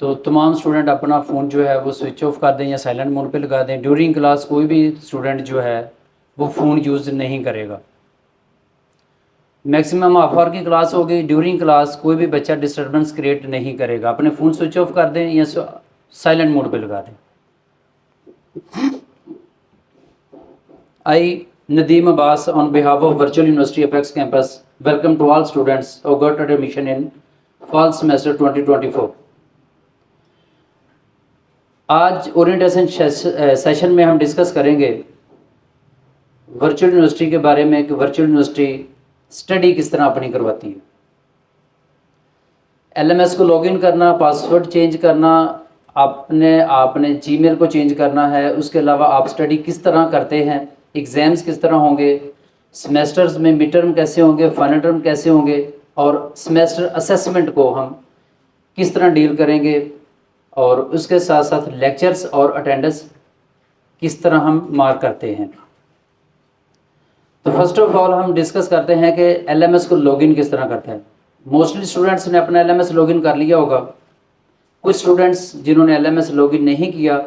तो तमाम स्टूडेंट अपना फ़ोन जो है वो स्विच ऑफ कर दें या साइलेंट मोड पे लगा दें। ड्यूरिंग क्लास कोई भी स्टूडेंट जो है वो फ़ोन यूज़ नहीं करेगा। मैक्सिमम हाफ आवर की क्लास होगी, ड्यूरिंग क्लास कोई भी बच्चा डिस्टर्बेंस क्रिएट नहीं करेगा। अपने फ़ोन स्विच ऑफ कर दें या साइलेंट मोड पे लगा दें। I, Nadeem Abbas, on behalf of Virtual University Apex Campus, welcome to all students who got admission in fall semester 2024. आज ओरिएंटेशन सेशन में हम डिस्कस करेंगे वर्चुअल यूनिवर्सिटी के बारे में कि वर्चुअल यूनिवर्सिटी स्टडी किस तरह अपनी करवाती है। LMS को लॉगिन करना, पासवर्ड चेंज करना, आपने जीमेल को चेंज करना है। उसके अलावा आप स्टडी किस तरह करते हैं, एग्ज़ाम्स किस तरह होंगे, सेमेस्टर्स में मिड टर्म कैसे होंगे, फाइनल टर्म कैसे होंगे, और सेमेस्टर असेसमेंट को हम किस तरह डील करेंगे, और उसके साथ साथ लेक्चर्स और अटेंडेंस किस तरह हम मार्क करते हैं। तो फर्स्ट ऑफ ऑल हम डिस्कस करते हैं कि LMS को लॉगिन किस तरह करते हैं। मोस्टली स्टूडेंट्स ने अपना LMS लॉगिन कर लिया होगा। कुछ स्टूडेंट्स जिन्होंने LMS लॉगिन नहीं किया,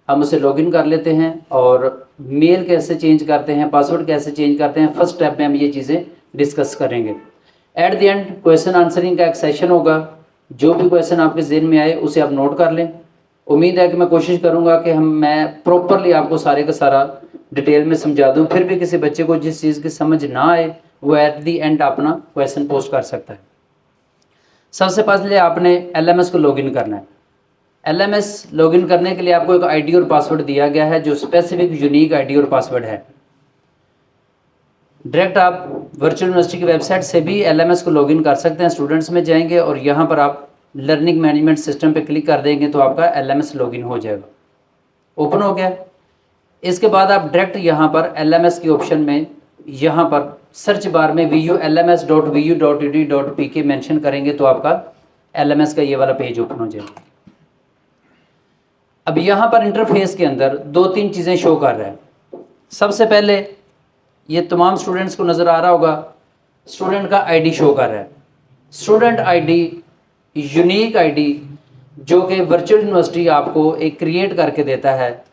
हम उसे लॉगिन कर लेते हैं और मेल कैसे चेंज करते हैं, पासवर्ड कैसे चेंज करते हैं, फर्स्ट स्टेप में हम ये चीज़ें डिस्कस करेंगे। At the end question answering का एक सेशन होगा। जो भी क्वेश्चन आपके जहन में आए उसे आप नोट कर लें। उम्मीद है कि मैं कोशिश करूँगा कि मैं प्रॉपरली आपको सारे का सारा डिटेल में समझा दूँ। फिर भी किसी बच्चे को जिस चीज़ की समझ ना आए वो एट द एंड अपना क्वेश्चन पोस्ट कर सकता है। सबसे पहले आपने LMS को लॉगिन करना है। LMS लॉगिन करने के लिए आपको एक आईडी और पासवर्ड दिया गया है जो स्पेसिफिक यूनिक आईडी और पासवर्ड है। डायरेक्ट आप वर्चुअल यूनिवर्सिटी की वेबसाइट से भी LMS को लॉगिन कर सकते हैं। स्टूडेंट्स में जाएंगे और यहाँ पर आप लर्निंग मैनेजमेंट सिस्टम पे क्लिक कर देंगे तो आपका LMS लॉगिन हो जाएगा। ओपन हो गया। इसके बाद आप डायरेक्ट यहाँ पर LMS के ऑप्शन में यहाँ पर सर्च बार में vu.lms.vu.edu.pk मेंशन करेंगे तो आपका LMS का ये वाला पेज ओपन हो जाएगा। अब यहाँ पर इंटरफेस के अंदर दो तीन चीज़ें शो कर रहा है। सबसे पहले ये तमाम स्टूडेंट्स को नज़र आ रहा होगा, स्टूडेंट का आईडी शो कर रहा है। स्टूडेंट आईडी यूनिक आईडी जो कि वर्चुअल यूनिवर्सिटी आपको एक क्रिएट करके देता है।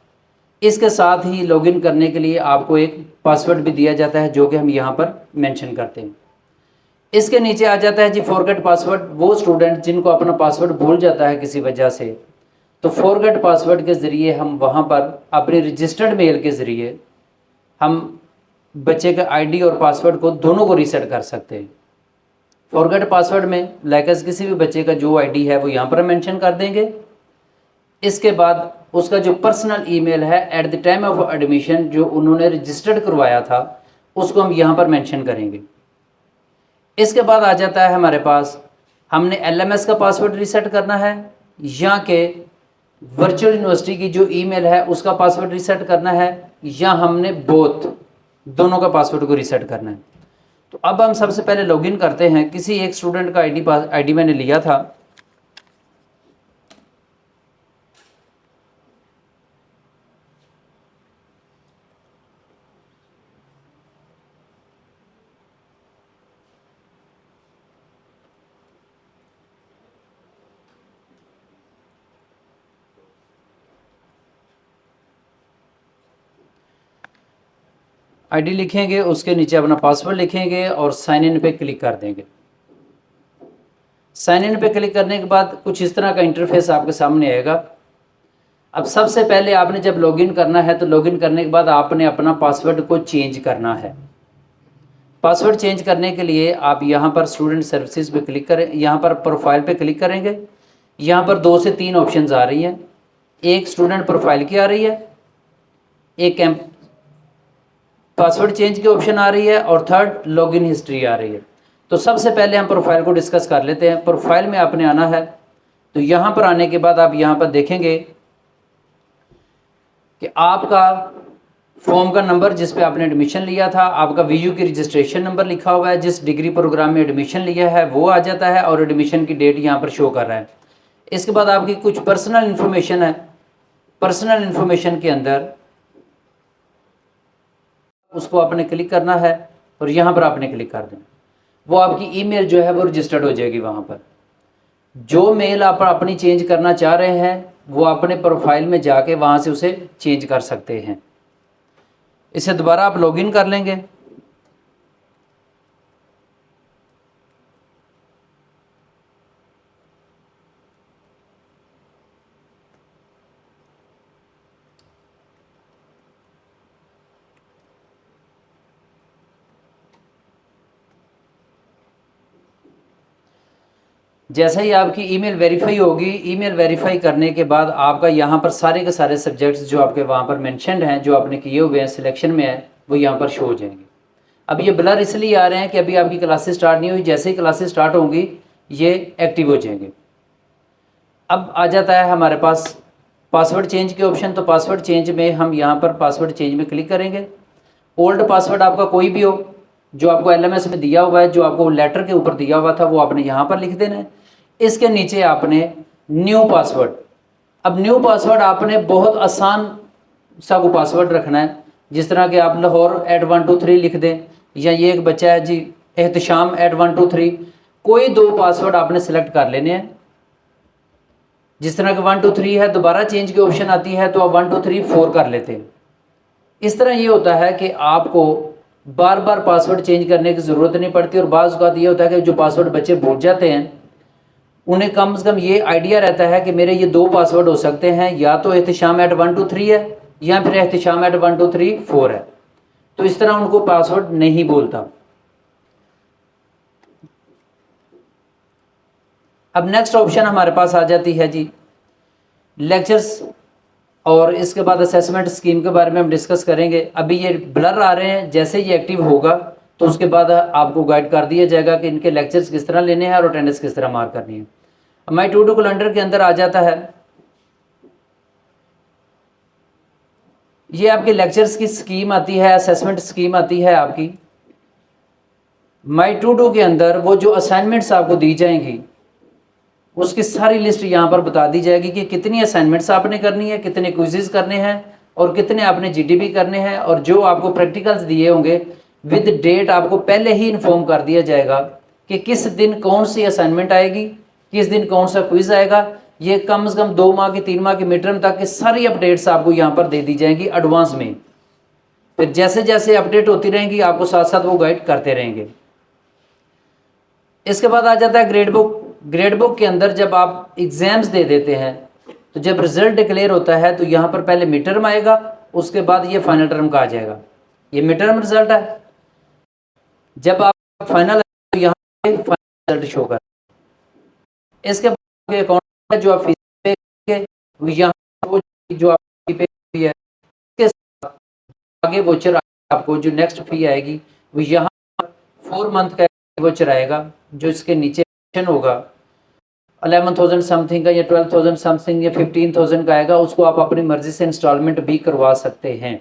इसके साथ ही लॉगिन करने के लिए आपको एक पासवर्ड भी दिया जाता है जो कि हम यहाँ पर मेंशन करते हैं। इसके नीचे आ जाता है जी फॉरगेट पासवर्ड। वो स्टूडेंट जिनको अपना पासवर्ड भूल जाता है किसी वजह से, तो फॉरगेट पासवर्ड के ज़रिए हम वहाँ पर अपने रजिस्टर्ड मेल के ज़रिए हम बच्चे का आईडी और पासवर्ड को दोनों को रीसेट कर सकते हैं। फॉरगेट पासवर्ड में लाइकस किसी भी बच्चे का जो आईडी है वो यहाँ पर मेंशन कर देंगे। इसके बाद उसका जो पर्सनल ईमेल है at the time of admission जो उन्होंने रजिस्टर्ड करवाया था उसको हम यहाँ पर मेंशन करेंगे। इसके बाद आ जाता है हमारे पास, हमने LMS का पासवर्ड रीसेट करना है या कि वर्चुअल यूनिवर्सिटी की जो ईमेल है उसका पासवर्ड रीसेट करना है, या हमने दोनों का पासवर्ड को रीसेट करना है। तो अब हम सबसे पहले लॉगिन करते हैं। किसी एक स्टूडेंट का आईडी मैंने लिया था। आईडी लिखेंगे, उसके नीचे अपना पासवर्ड लिखेंगे और साइन इन पे क्लिक कर देंगे। साइन इन पे क्लिक करने के बाद कुछ इस तरह का इंटरफेस आपके सामने आएगा। अब सबसे पहले आपने जब लॉगिन करना है तो लॉगिन करने के बाद आपने अपना पासवर्ड को चेंज करना है। पासवर्ड चेंज करने के लिए आप यहाँ पर स्टूडेंट सर्विसेज पे क्लिक करें, यहाँ पर प्रोफाइल पे क्लिक करेंगे। यहाँ पर 2 से 3 ऑप्शंस आ रही हैं। एक स्टूडेंट प्रोफाइल की आ रही है, एक पासवर्ड चेंज की ऑप्शन आ रही है, और थर्ड लॉगिन हिस्ट्री आ रही है। तो सबसे पहले हम प्रोफाइल को डिस्कस कर लेते हैं। प्रोफाइल में आपने आना है, तो यहाँ पर आने के बाद आप यहाँ पर देखेंगे कि आपका फॉर्म का नंबर जिस पे आपने एडमिशन लिया था, आपका VU की रजिस्ट्रेशन नंबर लिखा हुआ है, जिस डिग्री प्रोग्राम में एडमिशन लिया है वो आ जाता है, और एडमिशन की डेट यहाँ पर शो कर रहा है। इसके बाद आपकी कुछ पर्सनल इन्फॉर्मेशन है। पर्सनल इन्फॉर्मेशन के अंदर उसको आपने क्लिक करना है और यहाँ पर आपने क्लिक कर देना। वो आपकी ईमेल जो है वो रजिस्टर्ड हो जाएगी वहाँ पर। जो मेल आप अपनी चेंज करना चाह रहे हैं वो अपने प्रोफाइल में जाके वहाँ से उसे चेंज कर सकते हैं। इसे दोबारा आप लॉगिन कर लेंगे। जैसे ही आपकी ईमेल वेरीफाई होगी, ईमेल वेरीफाई करने के बाद आपका यहाँ पर सारे के सारे सब्जेक्ट्स जो आपके वहाँ पर मेंशन्ड हैं, जो आपने किए हुए हैं, सिलेक्शन में है, वो यहाँ पर शो हो जाएंगे। अब ये ब्लर इसलिए आ रहे हैं कि अभी आपकी क्लासेस स्टार्ट नहीं हुई, जैसे ही क्लासेस स्टार्ट होंगी ये एक्टिव हो जाएंगे। अब आ जाता है हमारे पास पासवर्ड चेंज के ऑप्शन। तो पासवर्ड चेंज में हम यहाँ पर पासवर्ड चेंज में क्लिक करेंगे। ओल्ड पासवर्ड आपका कोई भी हो, जो आपको LMS में दिया हुआ है, जो आपको लेटर के ऊपर दिया हुआ था, वो आपने यहाँ पर लिख देना है। इसके नीचे आपने न्यू पासवर्ड, अब न्यू पासवर्ड आपने बहुत आसान सा वो पासवर्ड रखना है, जिस तरह के आप लाहौर @123 लिख दें, या ये एक बच्चा है जी एहतशाम @123, कोई दो पासवर्ड आपने सेलेक्ट कर लेने हैं। जिस तरह के 123 है, दोबारा चेंज की ऑप्शन आती है तो आप 1234 कर लेते हैं। इस तरह ये होता है कि आपको बार बार पासवर्ड चेंज करने की ज़रूरत नहीं पड़ती। और बाज़ औक़ात ये होता है कि जो पासवर्ड बच्चे भूल जाते हैं, उन्हें कम से कम ये आइडिया रहता है कि मेरे ये दो पासवर्ड हो सकते हैं, या तो एहतशाम @123 है या फिर एहतशाम @1234 है। तो इस तरह उनको पासवर्ड नहीं बोलता। अब नेक्स्ट ऑप्शन हमारे पास आ जाती है जी लेक्चर्स, और इसके बाद असेसमेंट स्कीम के बारे में हम डिस्कस करेंगे। अभी ये ब्लर आ रहे हैं, जैसे ये एक्टिव होगा तो उसके बाद आपको गाइड कर दिया जाएगा कि इनके लेक्चर्स किस तरह लेने हैं और अटेंडेंस किस तरह मार्क करनी है। माई टू डू कैलेंडर के अंदर आ जाता है, ये आपके लेक्चर्स की स्कीम आती है, असेसमेंट स्कीम आती है आपकी। माई टू डू के अंदर वो जो असाइनमेंट्स आपको दी जाएंगी उसकी सारी लिस्ट यहाँ पर बता दी जाएगी कि कितनी असाइनमेंट्स आपने करनी है, कितने क्विज़ेस करने हैं और कितने आपने GDP करने हैं। और जो आपको प्रैक्टिकल्स दिए होंगे विद डेट आपको पहले ही इन्फॉर्म कर दिया जाएगा कि किस दिन कौन सी असाइनमेंट आएगी, किस दिन कौन सा क्विज़ आएगा। ये कम से कम 2 माह की 3 माह की मिड टर्म तक की सारी अपडेट्स आपको यहाँ पर दे दी जाएंगी एडवांस में। फिर जैसे जैसे अपडेट होती रहेंगी आपको साथ साथ वो गाइड करते रहेंगे। इसके बाद आ जाता है ग्रेड बुक। ग्रेड बुक के अंदर जब आप एग्ज़ाम्स दे देते हैं तो जब रिजल्ट डिक्लेयर होता है तो यहाँ पर पहले मिड टर्म आएगा, उसके बाद ये फाइनल टर्म का आ जाएगा। ये मिड टर्म रिजल्ट है। जब आप फाइनल तो यहाँ पे फाइनल रिजल्ट शो कर, इसके बाद अकाउंट जो आप फीस पे के यहाँ जो आपकी पे हुई है, इसके साथ आगे वोचर आपको जो नेक्स्ट फी आएगी वो यहाँ 4 मंथ का वोचर आएगा, जो इसके नीचे होगा 11,000 समथिंग का या 12,000 समथिंग या 15,000 का आएगा। उसको आप अपनी मर्जी से इंस्टॉलमेंट भी करवा सकते हैं,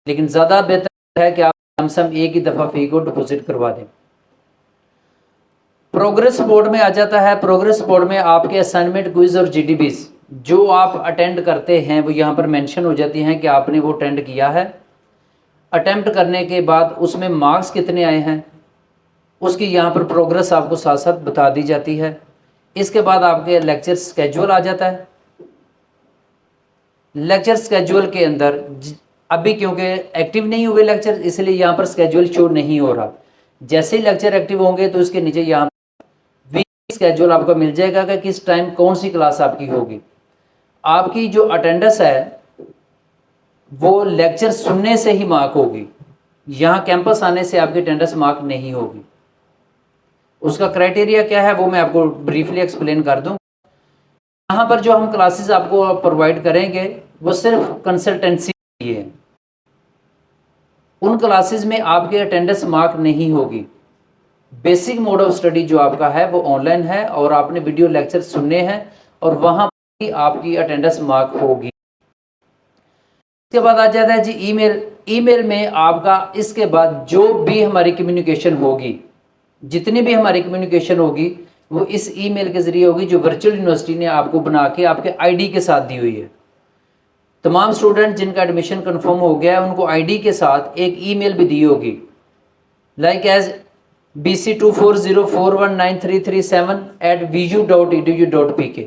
लेकिन ज़्यादा बेहतर है कि आप लमसम एक ही दफ़ा फ़ी को डिपॉजिट करवा दें। प्रोग्रेस रिपोर्ट में आ जाता है। प्रोग्रेस रिपोर्ट में आपके असाइनमेंट, क्विज और GDPs जो आप अटेंड करते हैं वो यहाँ पर मेंशन हो जाती हैं कि आपने वो अटेंड किया है। अटेम्प्ट करने के बाद उसमें मार्क्स कितने आए हैं उसकी यहाँ पर प्रोग्रेस आपको साथ साथ बता दी जाती है। इसके बाद आपके लेक्चर स्केड्यूल आ जाता है। लेक्चर स्केड्यूल के अंदर अभी क्योंकि एक्टिव नहीं हुए लेक्चर, इसलिए यहाँ पर स्केड्यूल शो नहीं हो रहा। जैसे ही लेक्चर एक्टिव होंगे तो इसके नीचे यहाँ वीक स्केड्यूल आपको मिल जाएगा कि किस टाइम कौन सी क्लास आपकी होगी। आपकी जो अटेंडेंस है वो लेक्चर सुनने से ही मार्क होगी, यहाँ कैंपस आने से आपकी अटेंडेंस मार्क नहीं होगी। उसका क्राइटेरिया क्या है वो मैं आपको ब्रीफली एक्सप्लेन कर दूं। यहाँ पर जो हम क्लासेस आपको प्रोवाइड करेंगे वो सिर्फ कंसल्टेंसी के लिए है। उन क्लासेस में आपके अटेंडेंस मार्क नहीं होगी। बेसिक मोड ऑफ स्टडी जो आपका है वो ऑनलाइन है और आपने वीडियो लेक्चर सुनने हैं और वहाँ पर आपकी अटेंडेंस मार्क होगी। इसके बाद आ जाता है जी ईमेल। ईमेल में आपका इसके बाद जो भी हमारी कम्युनिकेशन होगी, जितनी भी हमारी कम्युनिकेशन होगी वो इस ईमेल के ज़रिए होगी जो वर्चुअल यूनिवर्सिटी ने आपको बना के आपके आईडी के साथ दी हुई है। तमाम स्टूडेंट जिनका एडमिशन कंफर्म हो गया है उनको आईडी के साथ एक ईमेल भी दी होगी, लाइक एज bc2404193337@vu.edu.pk।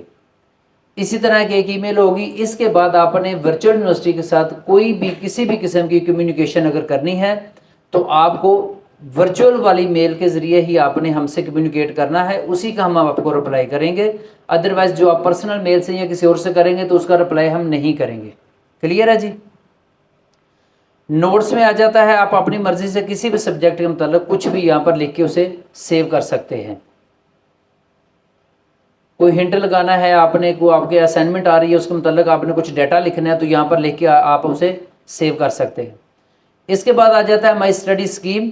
इसी तरह की एक ईमेल होगी। इसके बाद आपने वर्चुअल यूनिवर्सिटी के साथ कोई भी किसी भी किस्म की कम्युनिकेशन अगर करनी है तो आपको वर्चुअल वाली मेल के ज़रिए ही आपने हमसे कम्युनिकेट करना है, उसी का हम आपको रिप्लाई करेंगे। अदरवाइज़ जो आप पर्सनल मेल से या किसी और से करेंगे तो उसका रिप्लाई हम नहीं करेंगे। क्लियर है जी। नोट्स में आ जाता है, आप अपनी मर्ज़ी से किसी भी सब्जेक्ट के मतलब कुछ भी यहाँ पर लिख के उसे सेव कर सकते हैं। कोई हिंट लगाना है आपने, को आपके असाइनमेंट आ रही है उसके मतलब आपने कुछ डाटा लिखना है तो यहाँ पर लिख के आप उसे सेव कर सकते हैं। इसके बाद आ जाता है माई स्टडी स्कीम।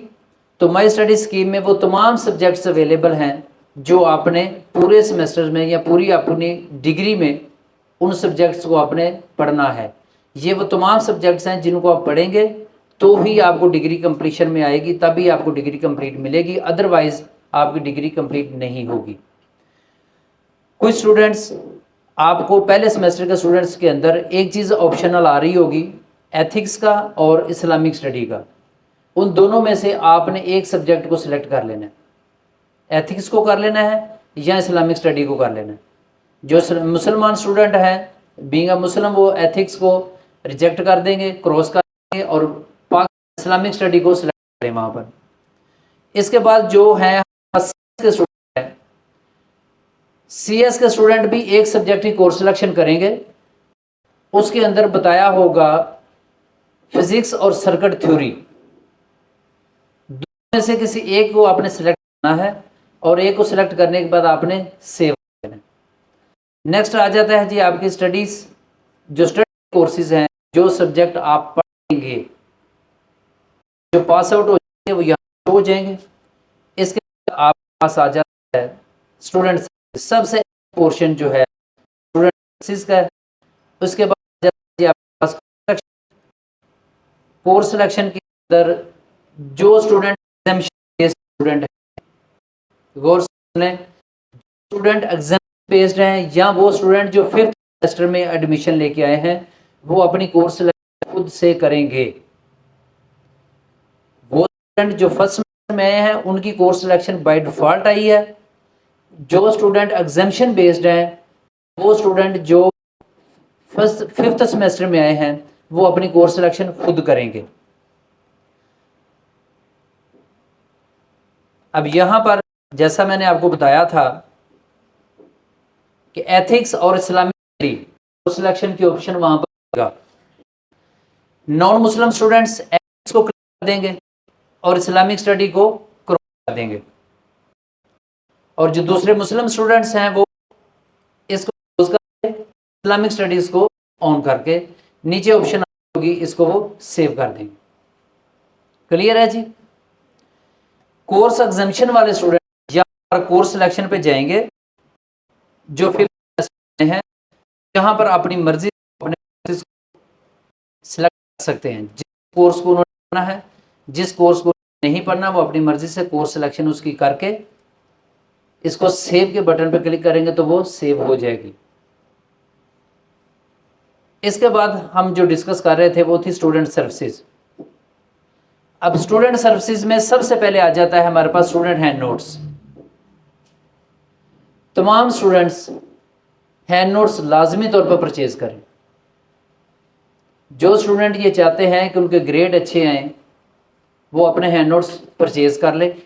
तो माई स्टडी स्कीम में वो तमाम सब्जेक्ट्स अवेलेबल हैं जो आपने पूरे सेमेस्टर में या पूरी अपनी डिग्री में उन सब्जेक्ट्स को आपने पढ़ना है। ये वो तमाम सब्जेक्ट्स हैं जिनको आप पढ़ेंगे तो ही आपको डिग्री कंप्लीशन में आएगी, तभी आपको डिग्री कंप्लीट मिलेगी, अदरवाइज़ आपकी डिग्री कंप्लीट नहीं होगी। कुछ स्टूडेंट्स, आपको पहले सेमेस्टर के स्टूडेंट्स के अंदर एक चीज़ ऑप्शनल आ रही होगी, एथिक्स का और इस्लामिक स्टडी का। उन दोनों में से आपने एक सब्जेक्ट को सिलेक्ट कर लेना है, एथिक्स को कर लेना है या इस्लामिक स्टडी को कर लेना है। जो मुसलमान स्टूडेंट हैं बीइंग अ मुस्लिम वो एथिक्स को रिजेक्ट कर देंगे, क्रॉस कर देंगे और इस्लामिक स्टडी को सिलेक्ट करें वहाँ पर। इसके बाद जो है के स्टूडेंट हैं, CS के स्टूडेंट भी एक सब्जेक्ट की कोर्स सिलेक्शन करेंगे। उसके अंदर बताया होगा फिजिक्स और सर्किट थ्योरी, दोनों में से किसी एक को आपने सिलेक्ट करना है और एक को सिलेक्ट करने के बाद आपने सेव करना है। नेक्स्ट आ जाता है जी आपकी स्टडीज़। जो स्टडी कोर्सेज हैं, जो सब्जेक्ट आप पढ़ेंगे, जो पास आउट हो जाएंगे वो यहाँ हो जाएंगे। इसके बाद आपके पास आ जाता है स्टूडेंट सबसे पोर्शन जो है स्टूडेंट का है। उसके बाद आपके पास कोर्स सिलेक्शन के अंदर जो स्टूडेंट स्टूडेंट है, गौर से लें, स्टूडेंट एग्जाम बेस्ड हैं या वो स्टूडेंट जो 5th सेमेस्टर में एडमिशन लेके आए हैं वो अपनी कोर्स सिलेक्शन खुद से करेंगे। वो स्टूडेंट जो फर्स्ट सेमेस्टर में आए हैं उनकी कोर्स सिलेक्शन बाय डिफ़ॉल्ट आई है। जो स्टूडेंट एग्जामिशन बेस्ड हैं वो स्टूडेंट जो 5th सेमेस्टर में आए हैं वो अपनी कोर्स सिलेक्शन खुद करेंगे। अब यहाँ पर जैसा मैंने आपको बताया था कि एथिक्स और इस्लामिक स्टडी कोर्स सिलेक्शन की ऑप्शन वहाँ पर होगा। नॉन मुस्लिम स्टूडेंट्स एथिक्स को क्लिक कर देंगे और इस्लामिक स्टडी को क्रॉस कर देंगे, और जो दूसरे मुस्लिम स्टूडेंट्स हैं वो इसको क्लोज करके इस्लामिक स्टडीज़ को ऑन करके नीचे ऑप्शन होगी इसको वो सेव कर देंगे। क्लियर है जी। कोर्स एग्जामिशन वाले स्टूडेंट यहाँ पर कोर्स सिलेक्शन पे जाएंगे जो 5th सेमेस्टर में हैं, यहाँ पर अपनी मर्जी अपने सिलेक्ट कर सकते हैं जिस कोर्स को उन्होंने पढ़ना है। जिस कोर्स को नहीं पढ़ना वो अपनी मर्जी से कोर्स सिलेक्शन उसकी करके इसको सेव के बटन पर क्लिक करेंगे तो वो सेव हो जाएगी। इसके बाद हम जो डिस्कस कर रहे थे वो थी स्टूडेंट सर्विसेज। अब स्टूडेंट सर्विसेज में सबसे पहले आ जाता है हमारे पास स्टूडेंट हैंड नोट्स। तमाम स्टूडेंट्स हैंड नोट्स लाजमी तौर पर परचेज करें। जो स्टूडेंट ये चाहते हैं कि उनके ग्रेड अच्छे आएँ वो अपने हैंड नोट्स परचेज कर लें।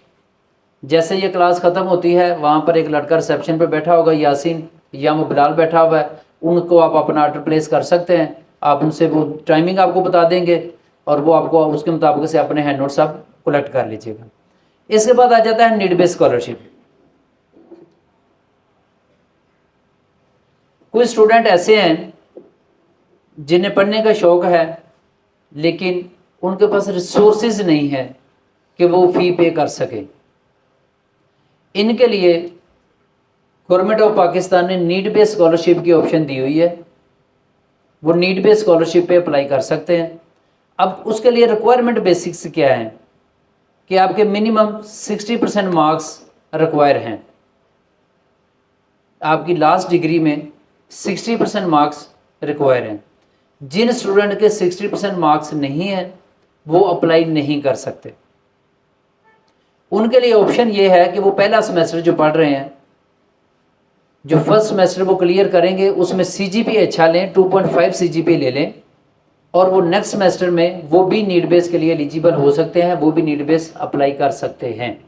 जैसे ये क्लास ख़त्म होती है वहाँ पर एक लड़का रिसेप्शन पे बैठा होगा, यासीन या वो बिलाल बैठा हुआ है, उनको आप अपना ऑर्डर प्लेस कर सकते हैं। आप उनसे वो टाइमिंग आपको बता देंगे और वो आपको उसके मुताबिक से अपने हैंड नोट्स आप कलेक्ट कर लीजिएगा। इसके बाद आ जाता है नीड बेस्ड स्कॉलरशिप। कुछ स्टूडेंट ऐसे हैं जिन्हें पढ़ने का शौक़ है लेकिन उनके पास रिसोर्सेज नहीं है कि वो फ़ी पे कर सकें। इनके लिए गवर्नमेंट ऑफ पाकिस्तान ने नीड बेस्ड स्कॉलरशिप की ऑप्शन दी हुई है। वो नीड बेस्ड स्कॉलरशिप पे अप्लाई कर सकते हैं। अब उसके लिए रिक्वायरमेंट बेसिक्स क्या हैं कि आपके मिनिमम 60% मार्क्स रिक्वायर हैं। आपकी लास्ट डिग्री में 60% मार्क्स रिक्वायर हैं। जिन स्टूडेंट के 60% मार्क्स नहीं हैं वो अप्लाई नहीं कर सकते। उनके लिए ऑप्शन ये है कि वो पहला सेमेस्टर जो पढ़ रहे हैं, जो फर्स्ट सेमेस्टर वो क्लियर करेंगे, उसमें CGP अच्छा लें, 2.5 CGP ले लें, और वो नेक्स्ट सेमेस्टर में वो भी नीड बेस के लिए एलिजिबल हो सकते हैं, वो भी नीड बेस अप्लाई कर सकते हैं।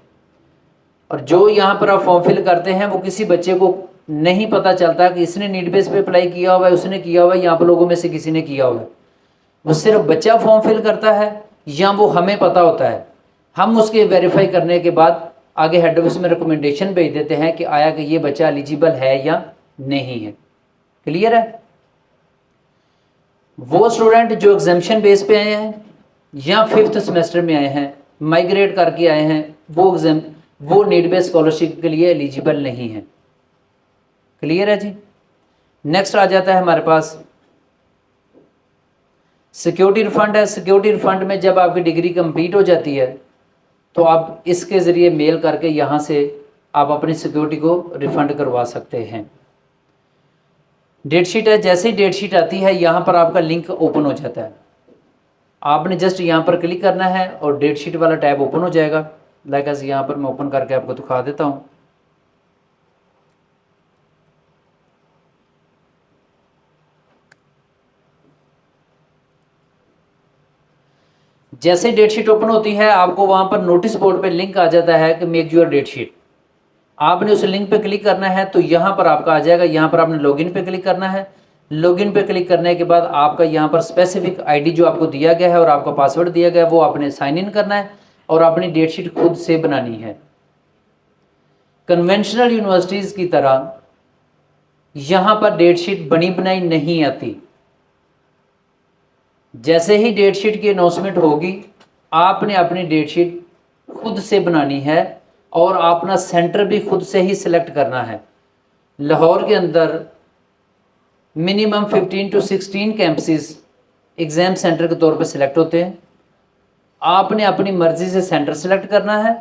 और जो यहाँ पर आप फॉर्म फिल करते हैं वो किसी बच्चे को नहीं पता चलता कि इसने नीड बेस पे अप्लाई किया हुआ है, उसने किया हुआ है, यहाँ पर लोगों में से किसी ने किया हुआ है। वो सिर्फ बच्चा फॉर्म फिल करता है या वो हमें पता होता है, हम उसके वेरीफाई करने के बाद आगे हेड ऑफिस में रिकमेंडेशन भेज देते हैं कि आया कि ये बच्चा एलिजिबल है या नहीं है। क्लियर है? वो स्टूडेंट जो एग्जामिशन बेस पे आए हैं या 5th सेमेस्टर में आए हैं, माइग्रेट करके आए हैं, वो नीड बेस स्कॉलरशिप के लिए एलिजिबल नहीं है। क्लियर है जी? नेक्स्ट आ जाता है हमारे पास सिक्योरिटी रिफंड है। सिक्योरिटी रिफंड में जब आपकी डिग्री कंप्लीट हो जाती है तो आप इसके ज़रिए मेल करके यहाँ से आप अपनी सिक्योरिटी को रिफ़ंड करवा सकते हैं। डेट शीट है, जैसे ही डेट शीट आती है यहाँ पर आपका लिंक ओपन हो जाता है, आपने जस्ट यहाँ पर क्लिक करना है और डेट शीट वाला टैब ओपन हो जाएगा। लाइक एज यहाँ पर मैं ओपन करके आपको दिखा देता हूँ। जैसे डेट शीट ओपन होती है आपको वहाँ पर नोटिस बोर्ड पे लिंक आ जाता है कि मेक योर डेट शीट। आपने उस लिंक पे क्लिक करना है तो यहाँ पर आपका आ जाएगा, यहाँ पर आपने लॉगिन पे क्लिक करना है। लॉगिन पे क्लिक करने के बाद आपका यहाँ पर स्पेसिफिक आईडी जो आपको दिया गया है और आपका पासवर्ड दिया गया है वो आपने साइन इन करना है और अपनी डेट शीट खुद से बनानी है। कन्वेंशनल यूनिवर्सिटीज़ की तरह यहाँ पर डेट शीट बनी बनाई नहीं आती। जैसे ही डेट शीट की अनाउंसमेंट होगी आपने अपनी डेट शीट खुद से बनानी है और अपना सेंटर भी खुद से ही सिलेक्ट करना है। लाहौर के अंदर minimum 15 to 16 campuses exam centre के तौर पर सिलेक्ट होते हैं। आपने अपनी मर्ज़ी से सेंटर सिलेक्ट करना है,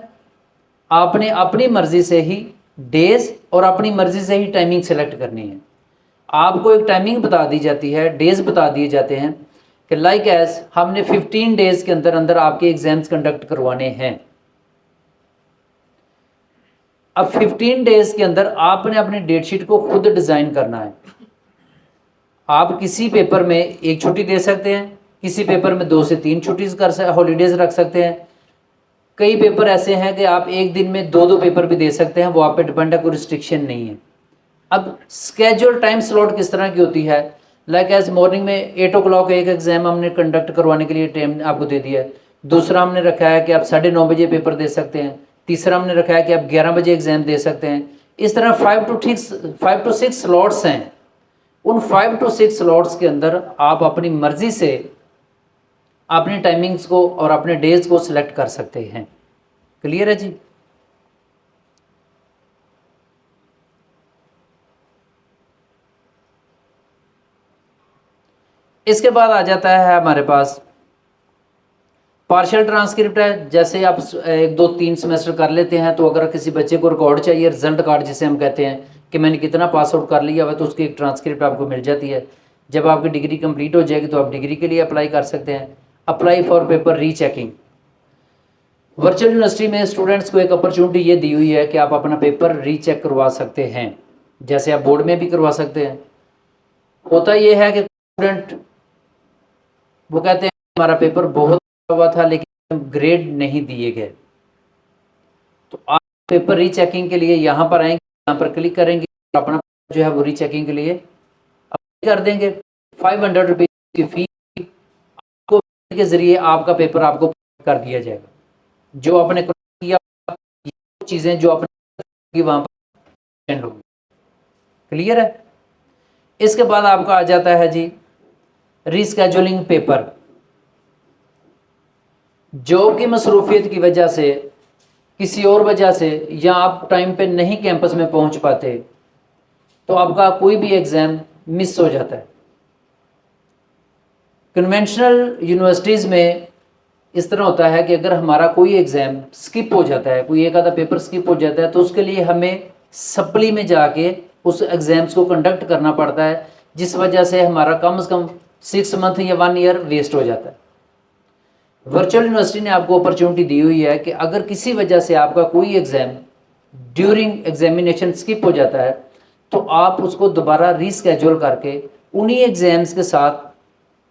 आपने अपनी मर्ज़ी से ही डेज़ और अपनी मर्ज़ी से ही टाइमिंग सेलेक्ट करनी है। आपको एक टाइमिंग बता दी जाती है, डेज़ बता दिए जाते हैं कि लाइक एज हमने 15 डेज़ के अंदर अंदर आपके एग्ज़ाम्स कंडक्ट करवाने हैं। अब 15 डेज़ के अंदर आपने अपनी डेट शीट को खुद डिज़ाइन करना है। आप किसी पेपर में एक छुट्टी दे सकते हैं, किसी पेपर में 2 से 3 छुट्टीज़ हॉलीडेज़ रख सकते हैं। कई पेपर ऐसे हैं कि आप एक दिन में 2-2 पेपर भी दे सकते हैं, वो आप पे डिपेंड है, कोई रिस्ट्रिक्शन नहीं है। अब स्केड्यूल टाइम स्लॉट किस तरह की होती है, लाइक एज मॉर्निंग में 8 o'clock एक एग्ज़ाम हमने कंडक्ट करवाने के लिए टाइम आपको दे दिया है। दूसरा हमने रखा है कि आप 9:30 बजे पेपर दे सकते हैं। तीसरा हमने रखा है कि आप 11 बजे एग्ज़ाम दे सकते हैं। इस तरह 5 to 6 स्लॉट्स हैं। उन 5 to 6 स्लॉट्स के अंदर आप अपनी मर्ज़ी से अपनी टाइमिंग्स को और अपने डेज को सिलेक्ट कर सकते हैं। क्लियर है जी? इसके बाद आ जाता है हमारे पास पार्शियल ट्रांसक्रिप्ट है। जैसे आप 1, 2, 3 सेमेस्टर कर लेते हैं तो अगर किसी बच्चे को रिकॉर्ड चाहिए, रिजल्ट कार्ड जिसे हम कहते हैं कि मैंने कितना पास आउट कर लिया हुआ, तो उसकी एक ट्रांसक्रिप्ट आपको मिल जाती है। जब आपकी डिग्री कंप्लीट हो जाएगी तो आप डिग्री के लिए अप्लाई कर सकते हैं। Apply for paper rechecking. Virtual university में स्टूडेंट्स को एक अपॉर्चुनिटी ये दी हुई है कि आप अपना पेपर रीचेक करवा सकते हैं, जैसे आप बोर्ड में भी करवा सकते हैं। होता ये है कि स्टूडेंट वो कहते हैं हमारा पेपर बहुत हुआ था लेकिन ग्रेड नहीं दिए गए, तो आप पेपर रीचेकिंग के लिए यहाँ पर आएंगे, यहाँ पर क्लिक करेंगे और अपना जो है वो रीचेकिंग के लिए अप्लाई कर देंगे। 500 रुपये की फी आपको के ज़रिए आपका पेपर आपको कर दिया जाएगा। जो आपने किया चीज़ें जो आपने वहाँ पर होगी। क्लियर है? इसके बाद आपका आ जाता है जी रीस्केड्यूलिंग पेपर। जॉब की मसरूफियत की वजह से, किसी और वजह से, या आप टाइम पे नहीं कैंपस में पहुंच पाते तो आपका कोई भी एग्ज़ाम मिस हो जाता है। कन्वेंशनल यूनिवर्सिटीज़ में इस तरह होता है कि अगर हमारा कोई एग्ज़ाम स्किप हो जाता है, कोई एक आधा पेपर स्किप हो जाता है, तो उसके लिए हमें सप्ली में जाके उस एग्ज़ाम्स को कंडक्ट करना पड़ता है, जिस वजह से हमारा कम से कम 6 मंथ या 1 ईयर वेस्ट हो जाता है। वर्चुअल यूनिवर्सिटी ने आपको अपॉर्चुनिटी दी हुई है कि अगर किसी वजह से आपका कोई एग्ज़ाम ड्यूरिंग एग्जामिनेशन स्किप हो जाता है तो आप उसको दोबारा रीस्केड्यूल करके उन्हीं एग्ज़ाम्स के साथ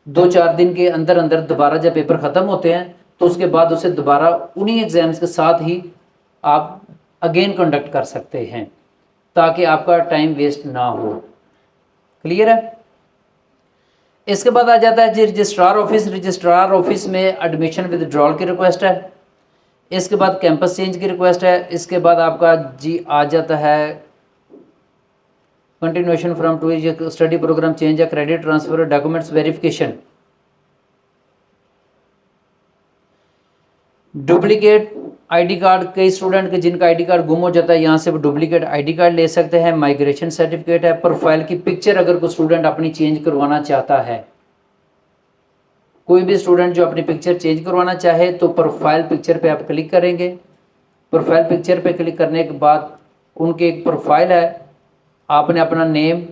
2-4 दिन के अंदर अंदर दोबारा जब पेपर ख़त्म होते हैं तो उसके बाद उसे दोबारा उन्हीं एग्ज़ाम्स के साथ ही आप अगेन कंडक्ट कर सकते हैं ताकि आपका टाइम वेस्ट ना हो। क्लियर है? इसके बाद आ जाता है जी रजिस्ट्रार ऑफिस। रजिस्ट्रार ऑफिस में एडमिशन विदड्रॉल की रिक्वेस्ट है। इसके बाद कैंपस चेंज की रिक्वेस्ट है। इसके बाद आपका जी आ जाता है continuation from two year study programme change या credit transfer documents verification. Duplicate ID card, कई स्टूडेंट के जिनका आईडी कार्ड गुम हो जाता है यहाँ से वो डुप्लीकेट आईडी कार्ड ले सकते हैं। माइग्रेशन सर्टिफिकेट है। प्रोफाइल की पिक्चर अगर कोई स्टूडेंट अपनी चेंज करवाना चाहता है, कोई भी स्टूडेंट जो अपनी पिक्चर चेंज करवाना चाहे तो प्रोफाइल पिक्चर पे आप क्लिक करेंगे। प्रोफाइल पिक्चर पे क्लिक करने के बाद उनके एक प्रोफाइल है, आपने अपना नेम,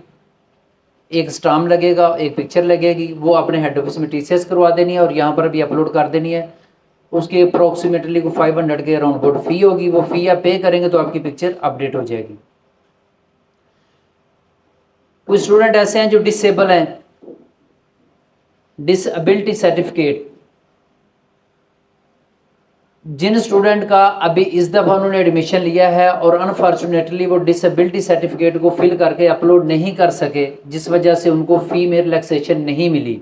एक स्टाम्प लगेगा, एक पिक्चर लगेगी, वो अपने हेड ऑफिस में टीसीएस करवा देनी है और यहाँ पर भी अपलोड कर देनी है। उसकी अप्रोक्सीमेटली को 500 के अराउंड बोर्ड फ़ी होगी, वो फ़ी आप पे करेंगे तो आपकी पिक्चर अपडेट हो जाएगी। कुछ स्टूडेंट ऐसे हैं जो डिसेबल हैं, डिसेबिलिटी सर्टिफिकेट, जिन स्टूडेंट का अभी इस दफ़ा उन्होंने एडमिशन लिया है और अनफॉर्चुनेटली वो डिसेबिलिटी सर्टिफिकेट को फिल करके अपलोड नहीं कर सके, जिस वजह से उनको फ़ी में रिलैक्सेशन नहीं मिली,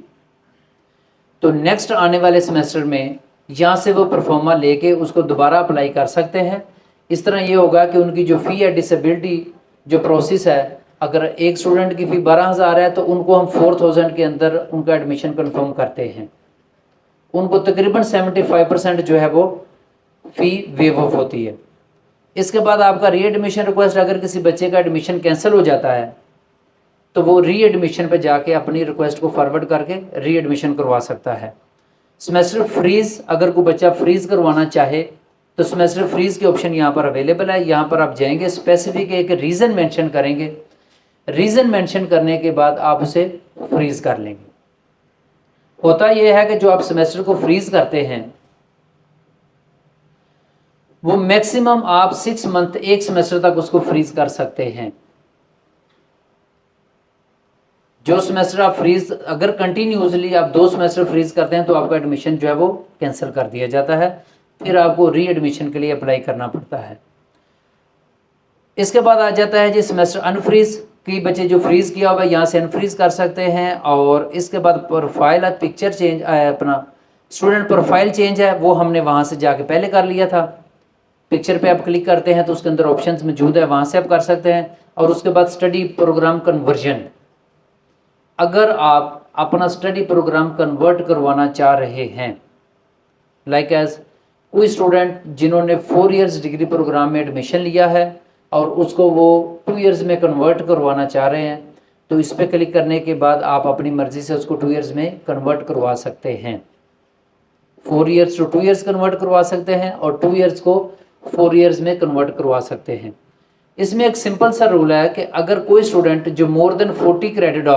तो नेक्स्ट आने वाले सेमेस्टर में यहाँ से वो परफॉर्मा लेके उसको दोबारा अप्लाई कर सकते हैं। इस तरह ये होगा कि उनकी जो फ़ी है, डिसेबिलिटी जो प्रोसेस है, अगर एक स्टूडेंट की फ़ी 12,000 है तो उनको हम 4,000 के अंदर उनका एडमिशन कंफर्म करते हैं। उनको तकरीबन 75% जो है वो फ़ी वेव ऑफ होती है। इसके बाद आपका री एडमिशन रिक्वेस्ट, अगर किसी बच्चे का एडमिशन कैंसिल हो जाता है तो वो री एडमिशन पे जाके अपनी रिक्वेस्ट को फॉरवर्ड करके री एडमिशन करवा सकता है। सेमेस्टर फ्रीज़, अगर कोई बच्चा फ्रीज़ करवाना चाहे तो सेमेस्टर फ्रीज़ के ऑप्शन यहाँ पर अवेलेबल है। यहाँ पर आप जाएंगे, स्पेसिफिक एक रीज़न मेंशन करेंगे, रीज़न मेंशन करने के बाद आप उसे फ्रीज़ कर लेंगे। होता यह है कि जो आप सेमेस्टर को फ्रीज़ करते हैं वो मैक्सिमम आप 6 मंथ, एक सेमेस्टर तक उसको फ्रीज कर सकते हैं। जो सेमेस्टर आप फ्रीज, अगर कंटिन्यूसली आप 2 सेमेस्टर फ्रीज करते हैं तो आपका एडमिशन जो है वो कैंसिल कर दिया जाता है, फिर आपको री एडमिशन के लिए अप्लाई करना पड़ता है। इसके बाद आ जाता है जी सेमेस्टर अनफ्रीज। कई बच्चे जो फ्रीज किया हुआ है यहाँ से अनफ्रीज कर सकते हैं। और इसके बाद प्रोफाइल पिक्चर चेंज, अपना स्टूडेंट प्रोफाइल चेंज है, वो हमने वहाँ से जाके पहले कर लिया था। पिक्चर पे आप क्लिक करते हैं तो उसके अंदर ऑप्शंस मौजूद है, वहाँ से आप कर सकते हैं। और उसके बाद स्टडी प्रोग्राम कन्वर्जन, अगर आप अपना स्टडी प्रोग्राम कन्वर्ट करवाना चाह रहे हैं, लाइक एज कोई स्टूडेंट जिन्होंने 4 इयर्स डिग्री प्रोग्राम में एडमिशन लिया है और उसको वो 2 इयर्स में कन्वर्ट करवाना चाह रहे हैं, तो इस पर क्लिक करने के बाद आप अपनी मर्ज़ी से उसको 2 इयर्स में कन्वर्ट करवा सकते हैं। 4 इयर्स टू 2 इयर्स कन्वर्ट करवा सकते हैं और 2 इयर्स को 4 इयर्स में कन्वर्ट करवा सकते हैं। इसमें एक सिंपल सा रूल है कि अगर कोई स्टूडेंट जो मोर देन 40 क्रेडिट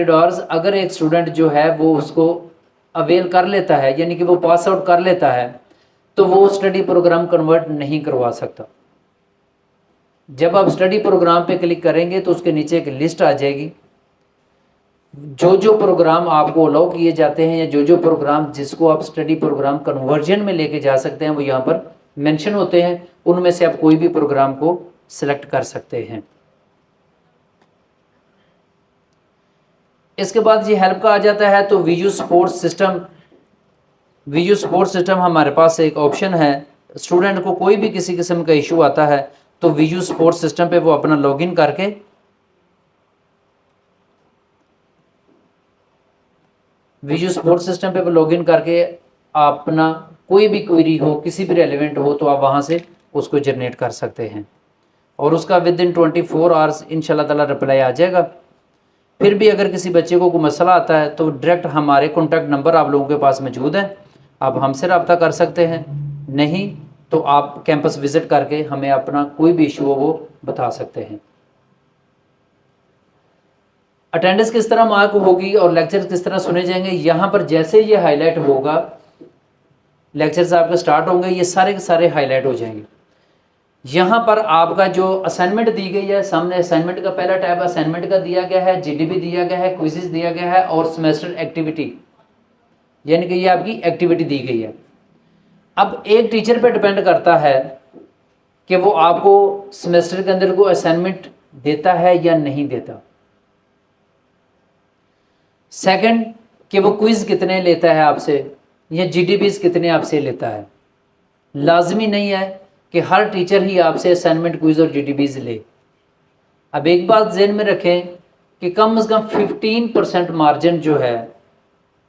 आवर्स अगर एक स्टूडेंट जो है वो उसको अवेल कर लेता है, यानी कि वो पास आउट कर लेता है, तो वो स्टडी प्रोग्राम कन्वर्ट नहीं करवा सकता। जब आप स्टडी प्रोग्राम पे क्लिक करेंगे तो उसके नीचे एक लिस्ट आ जाएगी, जो प्रोग्राम आपको अलाउ किए जाते हैं या जो प्रोग्राम जिसको आप स्टडी प्रोग्राम कन्वर्जन में लेके जा सकते हैं वो यहाँ पर मेंशन होते हैं। उनमें से आप कोई भी प्रोग्राम को सिलेक्ट कर सकते हैं। इसके बाद ये हेल्प का आ जाता है तो वीजू सपोर्ट सिस्टम हमारे पास एक ऑप्शन है। स्टूडेंट को कोई भी किसी किस्म का इशू आता है तो वीजू सपोर्ट सिस्टम पे वो अपना लॉगिन करके अपना कोई भी क्वेरी हो, किसी भी रेलेवेंट हो, तो आप वहाँ से उसको जनरेट कर सकते हैं और उसका विद इन 24 आवर्स इंशाल्लाह ताला रिप्लाई आ जाएगा। फिर भी अगर किसी बच्चे को कोई मसला आता है तो डायरेक्ट हमारे कॉन्टैक्ट नंबर आप लोगों के पास मौजूद है, आप हमसे रब्ता कर सकते हैं। नहीं तो आप कैंपस विज़िट करके हमें अपना कोई भी इशू हो वो बता सकते हैं। अटेंडेंस किस तरह मार्क होगी और लेक्चर किस तरह सुने जाएंगे, यहाँ पर जैसे ये हाईलाइट होगा, लेक्चर्स आपके स्टार्ट होंगे, ये सारे के सारे हाईलाइट हो जाएंगे। यहाँ पर आपका जो असाइनमेंट दी गई है, सामने असाइनमेंट का पहला टैब असाइनमेंट का दिया गया है, जीडीपी दिया गया है, क्विज़ेस दिया गया है और सेमेस्टर एक्टिविटी, यानी कि ये आपकी एक्टिविटी दी गई है। अब एक टीचर पे डिपेंड करता है कि वो आपको सेमेस्टर के अंदर कोई असाइनमेंट देता है या नहीं देता। सेकंड, कि वो क्विज़ कितने लेता है आपसे या जीडीपीज कितने आपसे लेता है। लाजमी नहीं है कि हर टीचर ही आपसे असाइनमेंट, क्विज़ और जीडीपीज ले। अब एक बात ज़हन में रखें कि कम से कम 15% मार्जिन जो है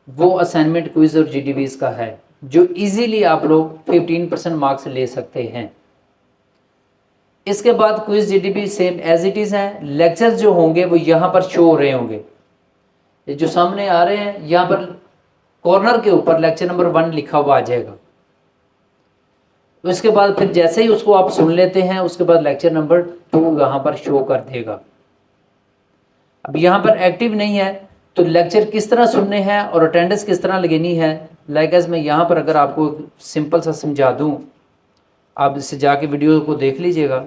वो असाइनमेंट, क्विज़ और जीडीपीज का है, जो इजीली आप लोग 15% मार्क्स ले सकते हैं। इसके बाद quiz, GDP same as it is हैं। लेक्चर्स जो होंगे वो यहाँ पर शो हो रहे होंगे, ये जो सामने आ रहे हैं, यहाँ पर कॉर्नर के ऊपर लेक्चर नंबर 1 लिखा हुआ आ जाएगा। उसके बाद फिर जैसे ही उसको आप सुन लेते हैं, उसके बाद लेक्चर नंबर 2 यहाँ पर शो कर देगा। अब यहाँ पर एक्टिव नहीं है तो लेक्चर किस तरह सुनने हैं और अटेंडेंस किस तरह लगनी है, लाइक मैं यहाँ पर अगर आपको सिंपल सा समझा दूँ, आप इससे जाके वीडियो को देख लीजिएगा।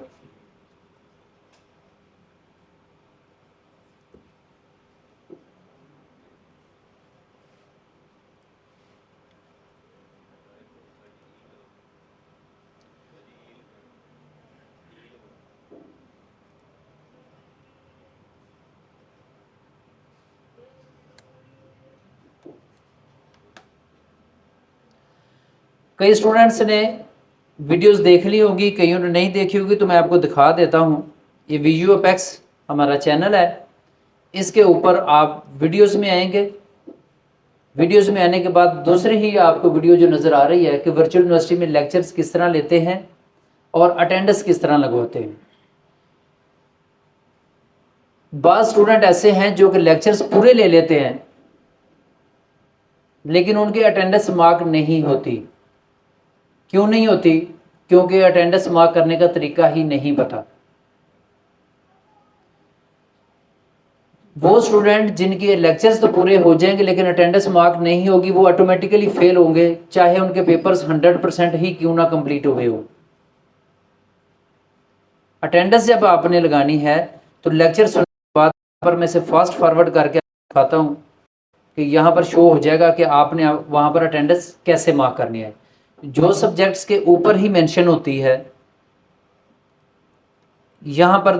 कई स्टूडेंट्स ने वीडियोस देख ली होगी, कईयों ने नहीं देखी होगी, तो मैं आपको दिखा देता हूँ। ये वीडियो अपेक्स हमारा चैनल है, इसके ऊपर आप वीडियोस में आएंगे। वीडियोस में आने के बाद दूसरी ही आपको वीडियो जो नज़र आ रही है कि वर्चुअल यूनिवर्सिटी में लेक्चर्स किस तरह लेते हैं और अटेंडेंस किस तरह लगवाते हैं। बाद स्टूडेंट ऐसे हैं जो कि लेक्चर्स पूरे ले लेते हैं लेकिन उनकी अटेंडेंस मार्क नहीं होती। क्यों नहीं होती? क्योंकि अटेंडेंस मार्क करने का तरीका ही नहीं पता। वो स्टूडेंट जिनके लेक्चर्स तो पूरे हो जाएंगे लेकिन अटेंडेंस मार्क नहीं होगी, वो ऑटोमेटिकली फेल होंगे, चाहे उनके पेपर्स 100% ही क्यों ना कंप्लीट हुए हो। अटेंडेंस जब आपने लगानी है तो लेक्चर सुनने के बाद पर मैं से फास्ट फॉरवर्ड करके दिखाता हूँ कि यहाँ पर शो हो जाएगा कि आपने वहाँ पर अटेंडेंस कैसे मार्क करनी है। जो सब्जेक्ट्स के ऊपर ही मेंशन होती है, यहाँ पर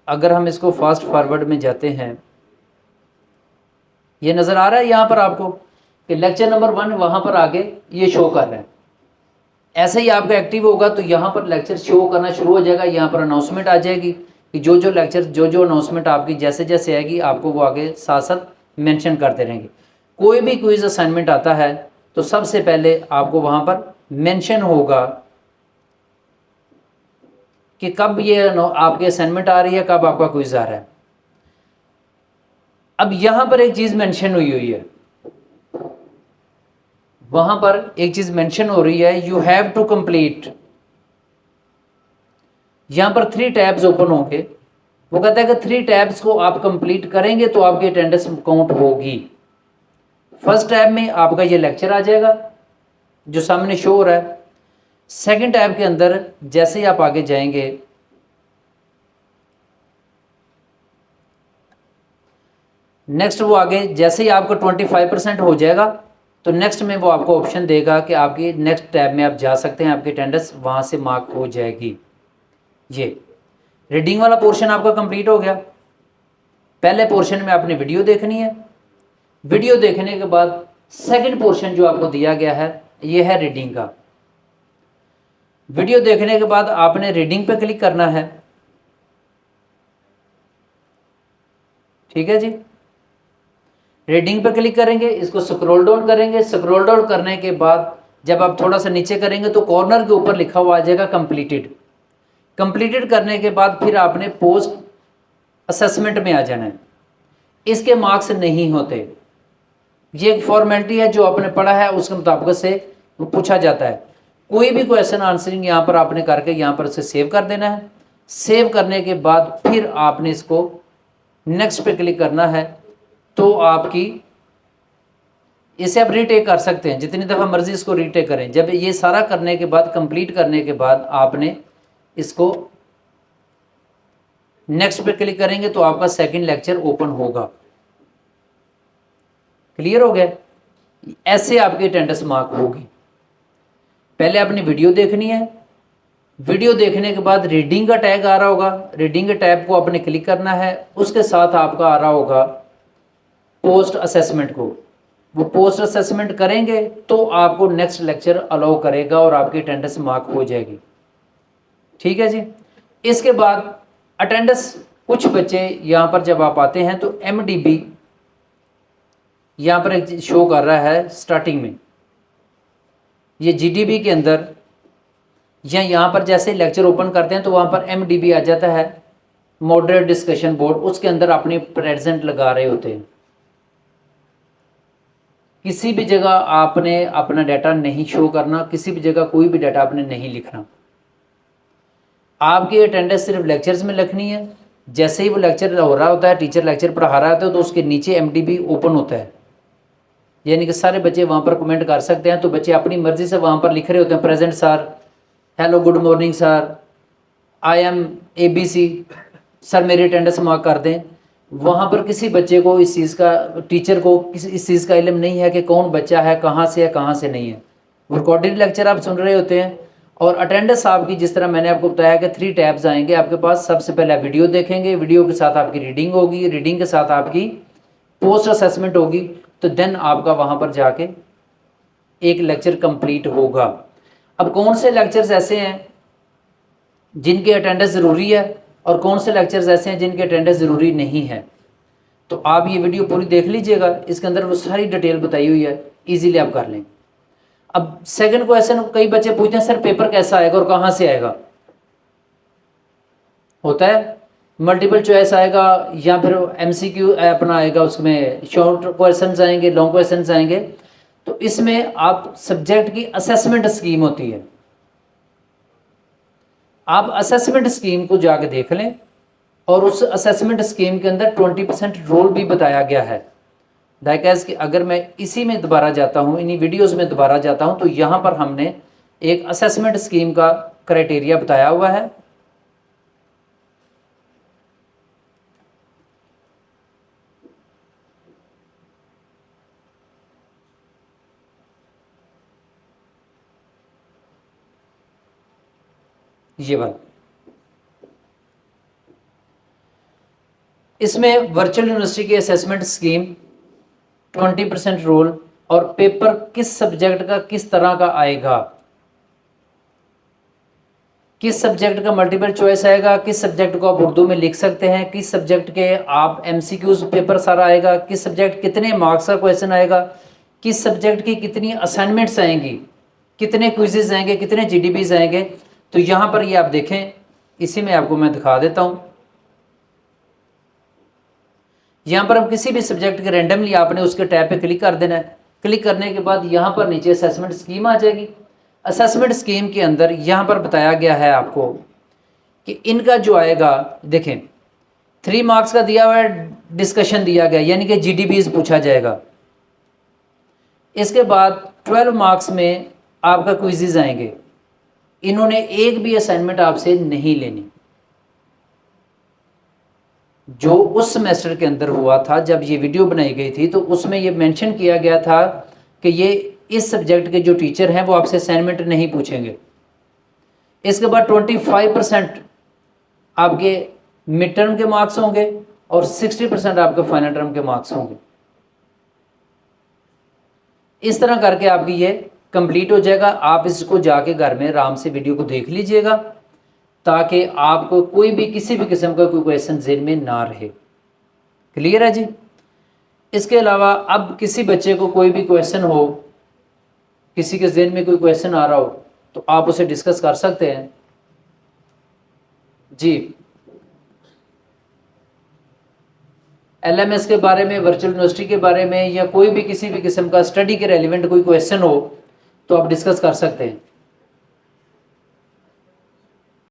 अगर हम इसको फास्ट फॉरवर्ड में जाते हैं, ये नज़र आ रहा है यहाँ पर आपको कि लेक्चर नंबर 1 वहाँ पर आगे ये शो कर रहा है। ऐसे ही आपका एक्टिव होगा तो यहाँ पर लेक्चर शो करना शुरू हो जाएगा। यहाँ पर अनाउंसमेंट आ जाएगी कि जो जो लेक्चर, जो जो अनाउंसमेंट आपकी जैसे जैसे आएगी आपको वो आगे साथ साथ मेंशन करते रहेंगे। कोई भी क्विज असाइनमेंट आता है तो सबसे पहले आपको वहाँ पर मेंशन होगा कि कब ये आपकी असाइनमेंट आ रही है, कब आपका क्विज आ रहा है। अब यहाँ पर एक चीज़ मेंशन हुई है, वहां पर एक चीज मेंशन हो रही है, यू हैव टू कंप्लीट। यहां पर 3 टैब्स ओपन होंगे। वो कहता है कि 3 टैब्स को आप कंप्लीट करेंगे तो आपकी अटेंडेंस काउंट होगी। फर्स्ट टैब में आपका ये लेक्चर आ जाएगा जो सामने शो हो रहा है। सेकंड टैब के अंदर जैसे ही आप आगे जाएंगे, नेक्स्ट वो आगे जैसे ही आपको 25% हो जाएगा तो नेक्स्ट में वो आपको ऑप्शन देगा कि आपकी नेक्स्ट टैब में आप जा सकते हैं, आपकी अटेंडेंस वहाँ से मार्क हो जाएगी। ये रीडिंग वाला पोर्शन आपका कंप्लीट हो गया। पहले पोर्शन में आपने वीडियो देखनी है। वीडियो देखने के बाद सेकंड पोर्शन जो आपको दिया गया है ये है रीडिंग का। वीडियो देखने के बाद आपने रीडिंग पे क्लिक करना है। ठीक है जी, रीडिंग पे क्लिक करेंगे, इसको स्क्रॉल डाउन करेंगे। स्क्रॉल डाउन करने के बाद जब आप थोड़ा सा नीचे करेंगे तो कॉर्नर के ऊपर लिखा हुआ आ जाएगा कंप्लीटेड। कंप्लीटेड करने के बाद फिर आपने पोस्ट असेसमेंट में आ जाना है। इसके मार्क्स नहीं होते, ये एक फॉर्मेलिटी है जो आपने पढ़ा है उसके मुताबिक से पूछा जाता है। कोई भी क्वेश्चन आंसरिंग यहाँ पर आपने करके यहाँ पर उसे सेव कर देना है। सेव करने के बाद फिर आपने इसको नेक्स्ट पे क्लिक करना है। तो आपकी इसे आप रीटेक कर सकते हैं, जितनी दफ़ा मर्जी इसको रीटेक करें। जब ये सारा करने के बाद, कंप्लीट करने के बाद आपने इसको नेक्स्ट पे क्लिक करेंगे तो आपका सेकंड लेक्चर ओपन होगा। क्लियर हो गया? ऐसे आपकी अटेंडेंस मार्क होगी। पहले आपने वीडियो देखनी है, वीडियो देखने के बाद रीडिंग का टैग आ रहा होगा, रीडिंग के टैब को आपने क्लिक करना है। उसके साथ आपका आ रहा होगा पोस्ट असेसमेंट को, वो पोस्ट असेसमेंट करेंगे तो आपको नेक्स्ट लेक्चर अलाउ करेगा और आपकी अटेंडेंस मार्क हो जाएगी। ठीक है जी। इसके बाद अटेंडेंस, कुछ बच्चे यहाँ पर जब आप आते हैं तो MDB यहाँ पर एक शो कर रहा है स्टार्टिंग में, ये GDB के अंदर या यहाँ पर जैसे लेक्चर ओपन करते हैं तो वहाँ पर MDB आ जाता है, मॉडरेट डिस्कशन बोर्ड, उसके अंदर अपने प्रेजेंट लगा रहे होते हैं। किसी भी जगह आपने अपना डाटा नहीं शो करना, किसी भी जगह कोई भी डाटा आपने नहीं लिखना। आपकी अटेंडेंस सिर्फ लेक्चर्स में लिखनी है। जैसे ही वो लेक्चर हो रहा होता है, टीचर लेक्चर पढ़ा रहा होता है, तो उसके नीचे MDB ओपन होता है, यानी कि सारे बच्चे वहाँ पर कमेंट कर सकते हैं। तो बच्चे अपनी मर्जी से वहाँ पर लिख रहे होते हैं, present sir, hello good morning sir, I am ABC sir, मेरी अटेंडेंस मार्क कर दें। वहाँ पर किसी बच्चे को इस चीज़ का, टीचर को इस चीज़ का इल्म नहीं है कि कौन बच्चा है, कहाँ से नहीं है। रिकॉर्डेड लेक्चर आप सुन रहे होते हैं। और अटेंडेंस आपकी, जिस तरह मैंने आपको बताया कि 3 टैब्स आएंगे आपके पास। सबसे पहले वीडियो देखेंगे, वीडियो के साथ आपकी रीडिंग होगी, रीडिंग के साथ आपकी पोस्ट असेसमेंट होगी, तो देन आपका वहाँ पर जाके एक लेक्चर कंप्लीट होगा। अब कौन से लेक्चर्स ऐसे हैं जिनकी अटेंडेंस ज़रूरी है और कौन से लेक्चर्स ऐसे हैं जिनकी अटेंडेंस ज़रूरी नहीं है, तो आप ये वीडियो पूरी देख लीजिएगा। इसके अंदर वो सारी डिटेल बताई हुई है, इजीली आप कर लें। अब सेकंड क्वेश्चन, कई बच्चे पूछते हैं सर पेपर कैसा आएगा और कहाँ से आएगा। होता है मल्टीपल चॉइस आएगा या फिर MCQ अपना आएगा, उसमें शॉर्ट क्वेश्चंस आएंगे, लॉन्ग क्वेश्चंस आएंगे। तो इसमें आप सब्जेक्ट की असेसमेंट स्कीम होती है, आप असेसमेंट स्कीम को जाके देख लें। और उस असेसमेंट स्कीम के अंदर 20% रोल भी बताया गया है। दैट कि अगर मैं इसी में दोबारा जाता हूँ, इन्हीं वीडियोस में दोबारा जाता हूँ, तो यहाँ पर हमने एक असेसमेंट स्कीम का क्राइटेरिया बताया हुआ है। ये वाला, इसमें वर्चुअल यूनिवर्सिटी की असेसमेंट स्कीम, 20% रोल और पेपर किस सब्जेक्ट का किस तरह का आएगा, किस सब्जेक्ट का मल्टीपल चॉइस आएगा, किस सब्जेक्ट को आप उर्दू में लिख सकते हैं, किस सब्जेक्ट के आप MCQs पेपर सारा आएगा, किस सब्जेक्ट कितने मार्क्स का क्वेश्चन आएगा, किस सब्जेक्ट की कितनी असाइनमेंट्स आएंगी, कितने क्विजेज आएंगे, कितने GDBs आएंगे। तो यहाँ पर ये आप देखें, इसी में आपको मैं दिखा देता हूँ। यहाँ पर अब किसी भी सब्जेक्ट के रैंडमली आपने उसके टैब पे क्लिक कर देना है। क्लिक करने के बाद यहाँ पर नीचे असेसमेंट स्कीम आ जाएगी। असेसमेंट स्कीम के अंदर यहाँ पर बताया गया है आपको कि इनका जो आएगा, देखें 3 मार्क्स का दिया हुआ है, डिस्कशन दिया गया, यानी कि GDBs पूछा जाएगा। इसके बाद 12 मार्क्स में आपका क्विजेज आएंगे। इन्होंने एक भी असाइनमेंट आपसे नहीं लेनी। जो उस सेमेस्टर के अंदर हुआ था, जब ये वीडियो बनाई गई थी, तो उसमें ये मेंशन किया गया था कि ये इस सब्जेक्ट के जो टीचर हैं वो आपसे असाइनमेंट नहीं पूछेंगे। इसके बाद 25% आपके मिड टर्म के मार्क्स होंगे और 60% आपके फाइनल टर्म के मार्क्स होंगे। इस तरह करके आपकी ये कंप्लीट हो जाएगा। आप इसको जाके घर में आराम से वीडियो को देख लीजिएगा, ताकि आपको कोई भी किसी भी किस्म का कोई क्वेश्चन ज़हन में ना रहे। क्लियर है जी। इसके अलावा अब किसी बच्चे को कोई भी क्वेश्चन हो, किसी के ज़हन में कोई क्वेश्चन आ रहा हो, तो आप उसे डिस्कस कर सकते हैं जी। LMS के बारे में, वर्चुअल यूनिवर्सिटी के बारे में, या कोई भी किसी भी किस्म का स्टडी के रेलिवेंट कोई क्वेश्चन हो तो आप डिस्कस कर सकते हैं।